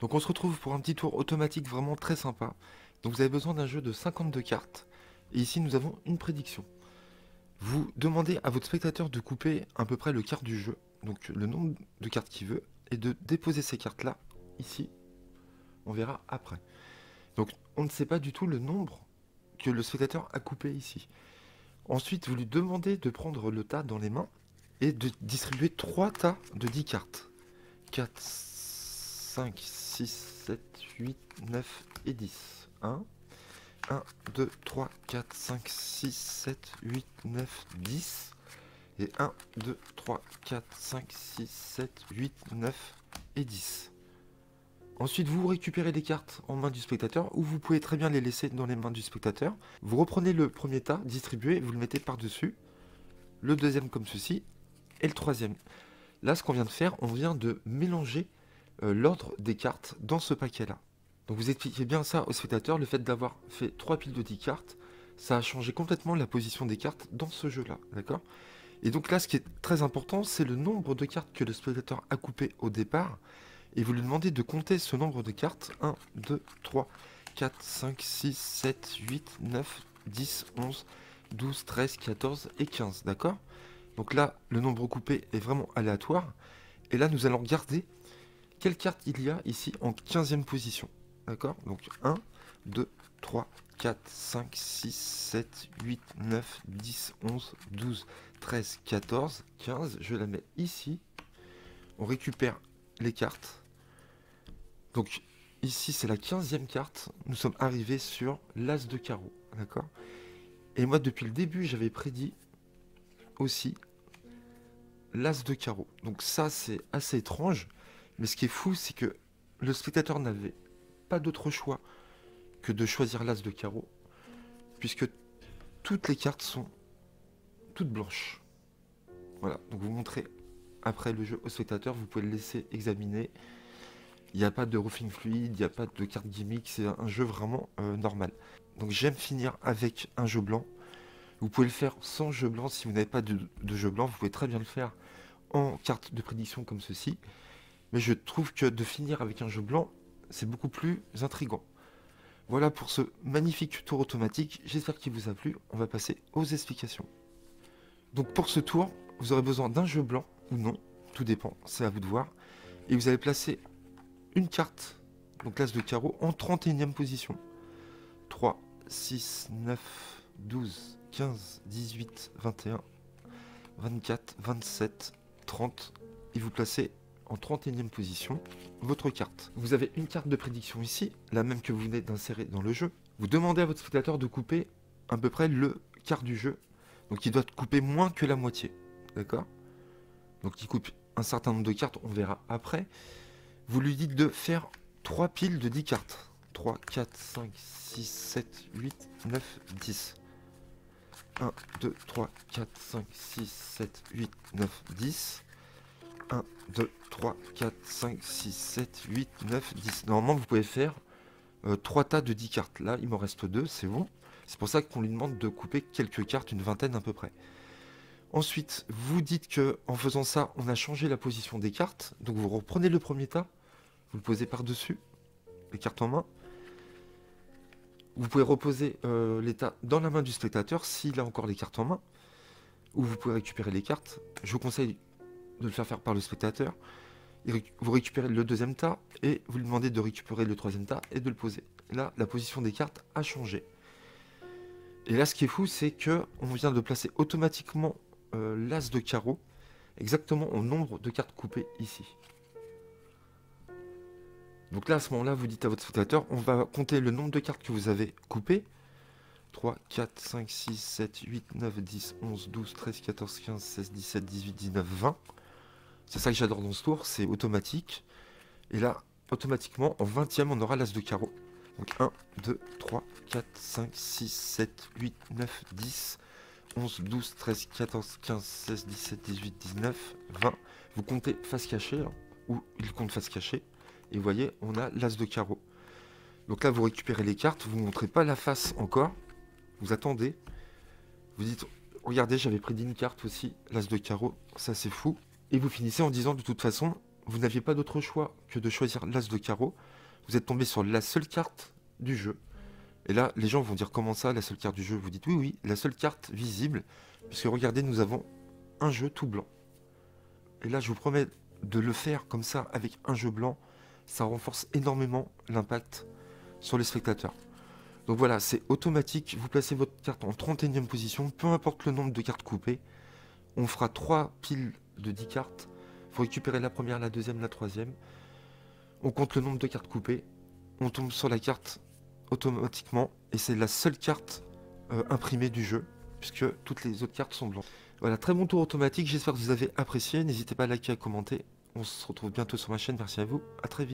Donc on se retrouve pour un petit tour automatique vraiment très sympa. Donc vous avez besoin d'un jeu de 52 cartes. Et ici nous avons une prédiction. Vous demandez à votre spectateur de couper à peu près le quart du jeu, donc le nombre de cartes qu'il veut, et de déposer ces cartes-là, ici. On verra après. Donc on ne sait pas du tout le nombre que le spectateur a coupé ici. Ensuite, vous lui demandez de prendre le tas dans les mains et de distribuer 3 tas de 10 cartes. 4, 5, 6, 7, 8, 9 et 10. 1, 2, 3, 4, 5, 6, 7, 8, 9, 10. Et 1, 2, 3, 4, 5, 6, 7, 8, 9 et 10. Ensuite, vous récupérez les cartes en main du spectateur, ou vous pouvez très bien les laisser dans les mains du spectateur. Vous reprenez le premier tas distribué, vous le mettez par-dessus, le deuxième comme ceci, et le troisième. Là, ce qu'on vient de faire, on vient de mélanger l'ordre des cartes dans ce paquet-là. Donc vous expliquez bien ça au spectateur, le fait d'avoir fait 3 piles de 10 cartes, ça a changé complètement la position des cartes dans ce jeu-là, d'accord? Et donc là, ce qui est très important, c'est le nombre de cartes que le spectateur a coupé au départ, et vous lui demandez de compter ce nombre de cartes. 1, 2, 3, 4, 5, 6, 7, 8, 9, 10, 11, 12, 13, 14 et 15, d'accord? Donc là, le nombre coupé est vraiment aléatoire. Et là, nous allons regarder quelle carte il y a ici en 15e position. D'accord? Donc 1, 2, 3, 4, 5, 6, 7, 8, 9, 10, 11, 12, 13, 14, 15. Je la mets ici. On récupère les cartes. Donc ici, c'est la 15e carte. Nous sommes arrivés sur l'As de carreau. D'accord? Et moi, depuis le début, j'avais prédit aussi l'As de carreau. Donc ça, c'est assez étrange. Mais ce qui est fou, c'est que le spectateur n'avait pas d'autre choix que de choisir l'As de carreau, puisque toutes les cartes sont toutes blanches. Voilà, donc vous montrez après le jeu au spectateur, vous pouvez le laisser examiner. Il n'y a pas de roofing fluide, il n'y a pas de carte gimmick, c'est un jeu vraiment normal. Donc j'aime finir avec un jeu blanc. Vous pouvez le faire sans jeu blanc si vous n'avez pas de jeu blanc, vous pouvez très bien le faire en carte de prédiction comme ceci. Mais je trouve que de finir avec un jeu blanc, c'est beaucoup plus intriguant. Voilà pour ce magnifique tour automatique, j'espère qu'il vous a plu, on va passer aux explications. Donc pour ce tour, vous aurez besoin d'un jeu blanc ou non, tout dépend, c'est à vous de voir. Et vous allez placer une carte, donc l'As de carreau, en 31e position. 3, 6, 9, 12, 15, 18, 21, 24, 27, 30. Et vous placez en 31e position votre carte. Vous avez une carte de prédiction ici, la même que vous venez d'insérer dans le jeu. Vous demandez à votre spectateur de couper à peu près le quart du jeu. Donc il doit couper moins que la moitié. D'accord? Donc il coupe un certain nombre de cartes, on verra après. Vous lui dites de faire 3 piles de 10 cartes. 3, 4, 5, 6, 7, 8, 9, 10. 1, 2, 3, 4, 5, 6, 7, 8, 9, 10. 1, 2, 3, 4, 5, 6, 7, 8, 9, 10. Normalement, vous pouvez faire 3 tas de 10 cartes. Là, il m'en reste 2, c'est bon. C'est pour ça qu'on lui demande de couper quelques cartes, une vingtaine à peu près. Ensuite, vous dites que en faisant ça, on a changé la position des cartes. Donc vous reprenez le premier tas, vous le posez par-dessus, les cartes en main. Vous pouvez reposer les tas dans la main du spectateur s'il a encore les cartes en main. Ou vous pouvez récupérer les cartes. Je vous conseille de le faire par le spectateur. Vous récupérez le deuxième tas et vous lui demandez de récupérer le troisième tas et de le poser. Là, la position des cartes a changé. Et là, ce qui est fou, c'est que on vient de placer automatiquement l'As de carreau exactement au nombre de cartes coupées ici. Donc là, à ce moment-là, vous dites à votre spectateur, on va compter le nombre de cartes que vous avez coupées. 3, 4, 5, 6, 7, 8, 9, 10, 11, 12, 13, 14, 15, 16, 17, 18, 19, 20. C'est ça que j'adore dans ce tour, c'est automatique. Et là, automatiquement, en 20e, on aura l'As de carreau. Donc 1, 2, 3, 4, 5, 6, 7, 8, 9, 10, 11, 12, 13, 14, 15, 16, 17, 18, 19, 20. Vous comptez face cachée, hein, ou il compte face cachée. Et vous voyez, on a l'As de carreau. Donc là, vous récupérez les cartes, vous ne montrez pas la face encore. Vous attendez. Vous dites, regardez, j'avais prédit une carte aussi, l'As de carreau, ça c'est fou. Et vous finissez en disant, de toute façon, vous n'aviez pas d'autre choix que de choisir l'as de carreau. Vous êtes tombé sur la seule carte du jeu. Et là, les gens vont dire comment ça, la seule carte du jeu? Vous dites oui, oui, la seule carte visible, puisque regardez, nous avons un jeu tout blanc. Et là, je vous promets de le faire comme ça, avec un jeu blanc, ça renforce énormément l'impact sur les spectateurs. Donc voilà, c'est automatique, vous placez votre carte en 31e position, peu importe le nombre de cartes coupées. On fera 3 piles de 10 cartes, vous récupérez la première, la deuxième, la troisième. On compte le nombre de cartes coupées, on tombe sur la carte automatiquement, et c'est la seule carte imprimée du jeu, puisque toutes les autres cartes sont blanches. Voilà, très bon tour automatique, j'espère que vous avez apprécié, n'hésitez pas à liker, à commenter, on se retrouve bientôt sur ma chaîne, merci à vous, à très vite.